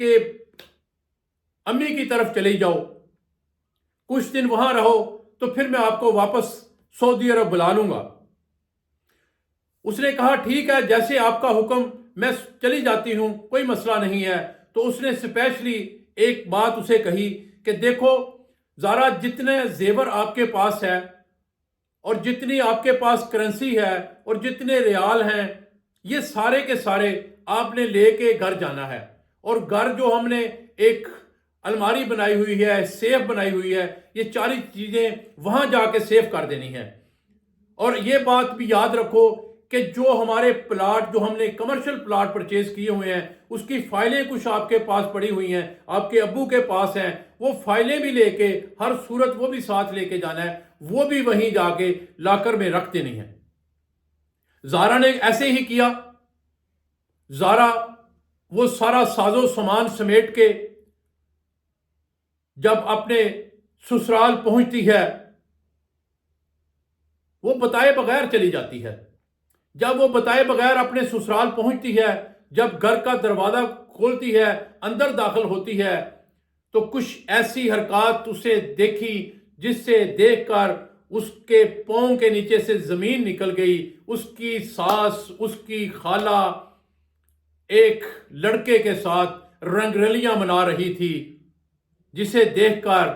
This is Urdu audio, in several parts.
کہ امی کی طرف چلی جاؤ، کچھ دن وہاں رہو تو پھر میں آپ کو واپس سعودی عرب بلا لوں گا۔ اس نے کہا ٹھیک ہے، جیسے آپ کا حکم، میں چلی جاتی ہوں، کوئی مسئلہ نہیں ہے۔ تو اس نے اسپیشلی ایک بات اسے کہی کہ دیکھو زارا، جتنے زیور آپ کے پاس ہے اور جتنی آپ کے پاس کرنسی ہے اور جتنے ریال ہیں، یہ سارے کے سارے آپ نے لے کے گھر جانا ہے، اور گھر جو ہم نے ایک الماری بنائی ہوئی ہے، سیف بنائی ہوئی ہے، یہ 40 چیزیں وہاں جا کے سیف کر دینی ہیں۔ اور یہ بات بھی یاد رکھو کہ جو ہمارے پلاٹ، جو ہم نے کمرشل پلاٹ پرچیز کیے ہوئے ہیں، اس کی فائلیں کچھ آپ کے پاس پڑی ہوئی ہیں، آپ کے ابو کے پاس ہیں، وہ فائلیں بھی لے کے ہر صورت وہ بھی ساتھ لے کے جانا ہے، وہ بھی وہیں جا کے لاکر میں رکھ دینی ہے۔ زارا نے ایسے ہی کیا۔ زارا وہ سارا ساز و سامان سمیٹ کے جب اپنے سسرال پہنچتی ہے، وہ بتائے بغیر چلی جاتی ہے۔ جب وہ بتائے بغیر اپنے سسرال پہنچتی ہے، جب گھر کا دروازہ کھولتی ہے، اندر داخل ہوتی ہے، تو کچھ ایسی حرکات اسے دیکھی جس سے دیکھ کر اس کے پاؤں کے نیچے سے زمین نکل گئی۔ اس کی ساس، اس کی خالہ ایک لڑکے کے ساتھ رنگ رلیاں منا رہی تھی، جسے دیکھ کر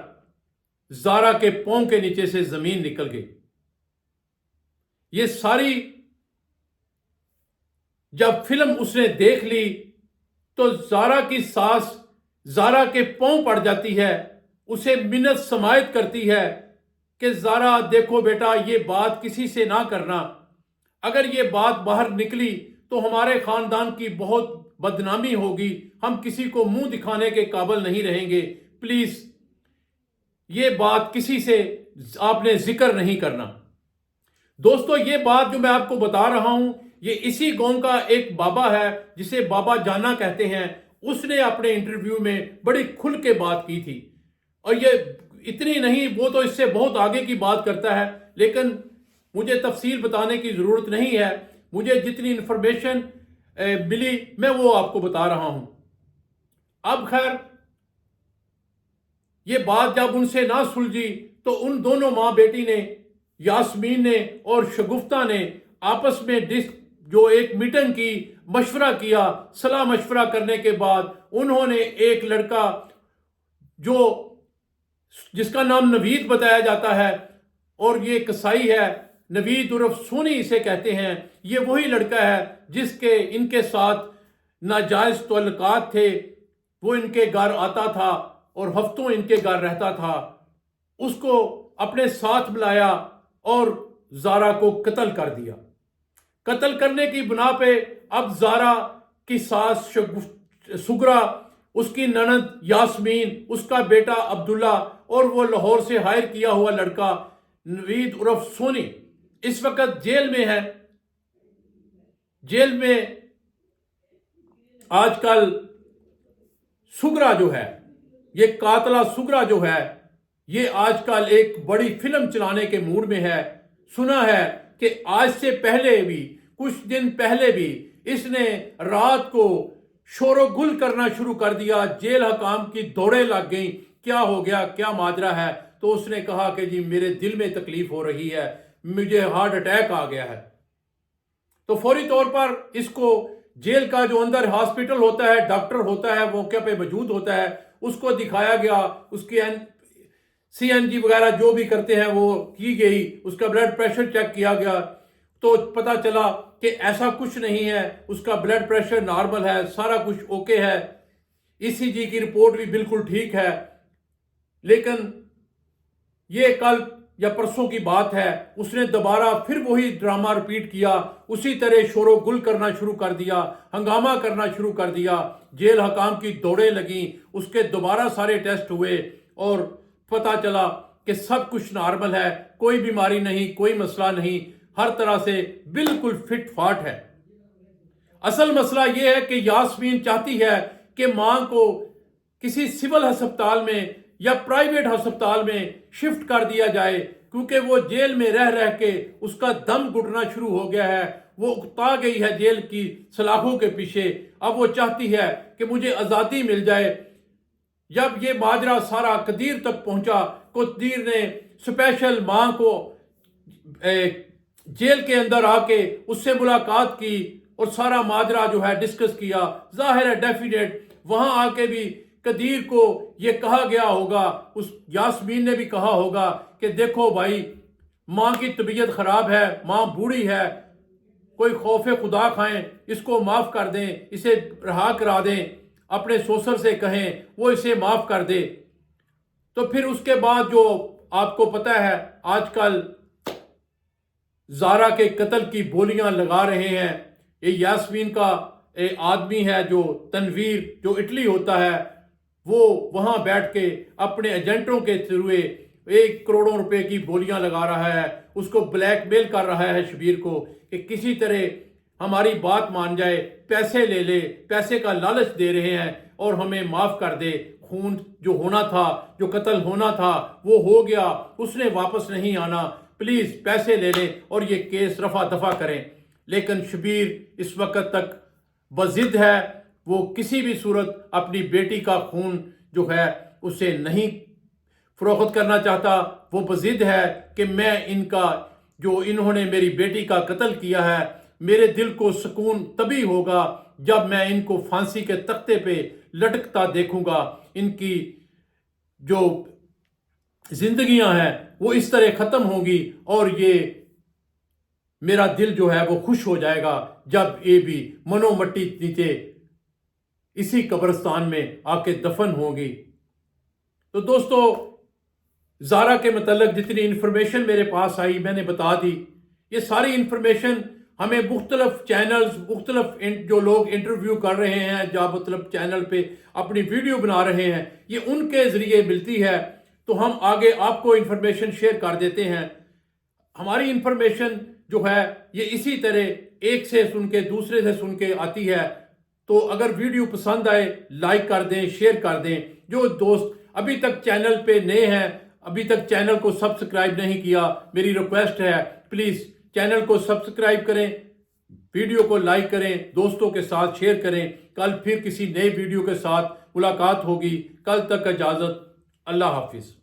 زارا کے پاؤں کے نیچے سے زمین نکل گئی۔ یہ ساری جب فلم اس نے دیکھ لی تو زارا کی ساس زارا کے پاؤں پڑ جاتی ہے، اسے منت سماعت کرتی ہے کہ زارا دیکھو بیٹا، یہ بات کسی سے نہ کرنا، اگر یہ بات باہر نکلی تو ہمارے خاندان کی بہت بدنامی ہوگی، ہم کسی کو منہ دکھانے کے قابل نہیں رہیں گے، پلیز یہ بات کسی سے آپ نے ذکر نہیں کرنا۔ دوستو، یہ بات جو میں آپ کو بتا رہا ہوں، یہ اسی گاؤں کا ایک بابا ہے جسے بابا جانا کہتے ہیں، اس نے اپنے انٹرویو میں بڑی کھل کے بات کی تھی۔ اور یہ اتنی نہیں، وہ تو اس سے بہت آگے کی بات کرتا ہے، لیکن مجھے تفصیل بتانے کی ضرورت نہیں ہے، مجھے جتنی انفارمیشن ملی میں وہ آپ کو بتا رہا ہوں۔ اب خیر، یہ بات جب ان سے نہ سلجھی تو ان دونوں ماں بیٹی نے، یاسمین نے اور شگفتہ نے، آپس میں جو ایک میٹنگ کی، مشورہ کیا۔ صلاح مشورہ کرنے کے بعد انہوں نے ایک لڑکا جس کا نام نوید بتایا جاتا ہے، اور یہ کسائی ہے، نوید عرف سونی اسے کہتے ہیں، یہ وہی لڑکا ہے جس کے ان کے ساتھ ناجائز تعلقات تھے، وہ ان کے گھر آتا تھا اور ہفتوں ان کے گھر رہتا تھا، اس کو اپنے ساتھ بلایا اور زارا کو قتل کر دیا۔ قتل کرنے کی بنا پہ اب زارا کی ساس سگرا، اس کی نند یاسمین، اس کا بیٹا عبداللہ اور وہ لاہور سے ہائر کیا ہوا لڑکا نوید عرف سونی اس وقت جیل میں ہے۔ جیل میں آج کل سگرا جو ہے، یہ قاتلہ سگرا جو ہے، یہ آج کل ایک بڑی فلم چلانے کے موڈ میں ہے۔ سنا ہے کہ آج سے پہلے بھی، کچھ دن پہلے بھی اس نے رات کو شور و گل کرنا شروع کر دیا، جیل حکام کی دوڑیں لگ گئیں، کیا ہو گیا، کیا ماجرا ہے؟ تو اس نے کہا کہ جی میرے دل میں تکلیف ہو رہی ہے، مجھے ہارٹ اٹیک آ گیا ہے۔ تو فوری طور پر اس کو جیل کا جو اندر ہاسپٹل ہوتا ہے، ڈاکٹر ہوتا ہے، موقع پہ موجود ہوتا ہے، اس کو دکھایا گیا، اس کی CNG وغیرہ جو بھی کرتے ہیں وہ کی گئی، اس کا بلڈ پریشر چیک کیا گیا، تو پتا چلا کہ ایسا کچھ نہیں ہے، اس کا بلڈ پریشر نارمل ہے، سارا کچھ اوکے ہے، ECG کی رپورٹ بھی بالکل ٹھیک ہے۔ لیکن یہ کل یا پرسوں کی بات ہے، اس نے دوبارہ پھر وہی ڈرامہ رپیٹ کیا، اسی طرح شور و گل کرنا شروع کر دیا، ہنگامہ کرنا شروع کر دیا، جیل حکام کی دوڑیں لگیں، اس کے دوبارہ سارے ٹیسٹ ہوئے اور پتا چلا کہ سب کچھ نارمل ہے، کوئی بیماری نہیں، کوئی مسئلہ نہیں، ہر طرح سے بالکل فٹ فاٹ ہے۔ اصل مسئلہ یہ ہے کہ یاسمین چاہتی ہے کہ ماں کو کسی سول ہسپتال میں یا پرائیویٹ ہسپتال میں شفٹ کر دیا جائے، کیونکہ وہ جیل میں رہ رہ کے اس کا دم گھٹنا شروع ہو گیا ہے، وہ اکتا گئی ہے جیل کی سلاخوں کے پیچھے۔ اب وہ چاہتی ہے کہ مجھے آزادی مل جائے۔ جب یہ ماجرا سارا قدیر تک پہنچا، قدیر نے اسپیشل ماں کو جیل کے اندر آ کے اس سے ملاقات کی اور سارا ماجرا جو ہے ڈسکس کیا۔ ظاہر ہے ڈیفینیٹ وہاں آ کے بھی قدیر کو یہ کہا گیا ہوگا، اس یاسمین نے بھی کہا ہوگا کہ دیکھو بھائی، ماں کی طبیعت خراب ہے، ماں بوڑھی ہے، کوئی خوف خدا کھائیں، اس کو معاف کر دیں، اسے رہا کرا دیں، اپنے سوسر سے کہیں وہ اسے معاف کر دے۔ تو پھر اس کے بعد جو آپ کو پتہ ہے آج کل زارا کے قتل کی بولیاں لگا رہے ہیں۔ یہ یاسمین کا ایک آدمی ہے جو تنویر، جو اٹلی ہوتا ہے، وہ وہاں بیٹھ کے اپنے ایجنٹوں کے تھرو 1 کروڑوں روپے کی بولیاں لگا رہا ہے، اس کو بلیک میل کر رہا ہے شبیر کو کہ کسی طرح ہماری بات مان جائے، پیسے لے لے، پیسے کا لالچ دے رہے ہیں اور ہمیں معاف کر دے۔ خون جو ہونا تھا، جو قتل ہونا تھا وہ ہو گیا، اس نے واپس نہیں آنا، پلیز پیسے لے لیں اور یہ کیس رفع دفع کریں۔ لیکن شبیر اس وقت تک بضد ہے، وہ کسی بھی صورت اپنی بیٹی کا خون جو ہے اسے نہیں فروخت کرنا چاہتا۔ وہ بضد ہے کہ میں ان کا، جو انہوں نے میری بیٹی کا قتل کیا ہے، میرے دل کو سکون تبھی ہوگا جب میں ان کو پھانسی کے تختے پہ لٹکتا دیکھوں گا۔ ان کی جو زندگیاں ہیں وہ اس طرح ختم ہوں گی اور یہ میرا دل جو ہے وہ خوش ہو جائے گا جب یہ بھی منو مٹی نیچے اسی قبرستان میں آ کے دفن ہوں گی۔ تو دوستو، زارا کے متعلق جتنی انفارمیشن میرے پاس آئی میں نے بتا دی۔ یہ ساری انفارمیشن ہمیں مختلف چینلز، مختلف جو لوگ انٹرویو کر رہے ہیں، جو مطلب چینل پہ اپنی ویڈیو بنا رہے ہیں، یہ ان کے ذریعے ملتی ہے، تو ہم آگے آپ کو انفارمیشن شیئر کر دیتے ہیں۔ ہماری انفارمیشن جو ہے یہ اسی طرح ایک سے سن کے دوسرے سے سن کے آتی ہے۔ تو اگر ویڈیو پسند آئے لائک کر دیں، شیئر کر دیں۔ جو دوست ابھی تک چینل پہ نئے ہیں، ابھی تک چینل کو سبسکرائب نہیں کیا، میری ریکویسٹ ہے پلیز چینل کو سبسکرائب کریں، ویڈیو کو لائک کریں، دوستوں کے ساتھ شیئر کریں۔ کل پھر کسی نئے ویڈیو کے ساتھ ملاقات ہوگی۔ کل تک اجازت، اللہ حافظ۔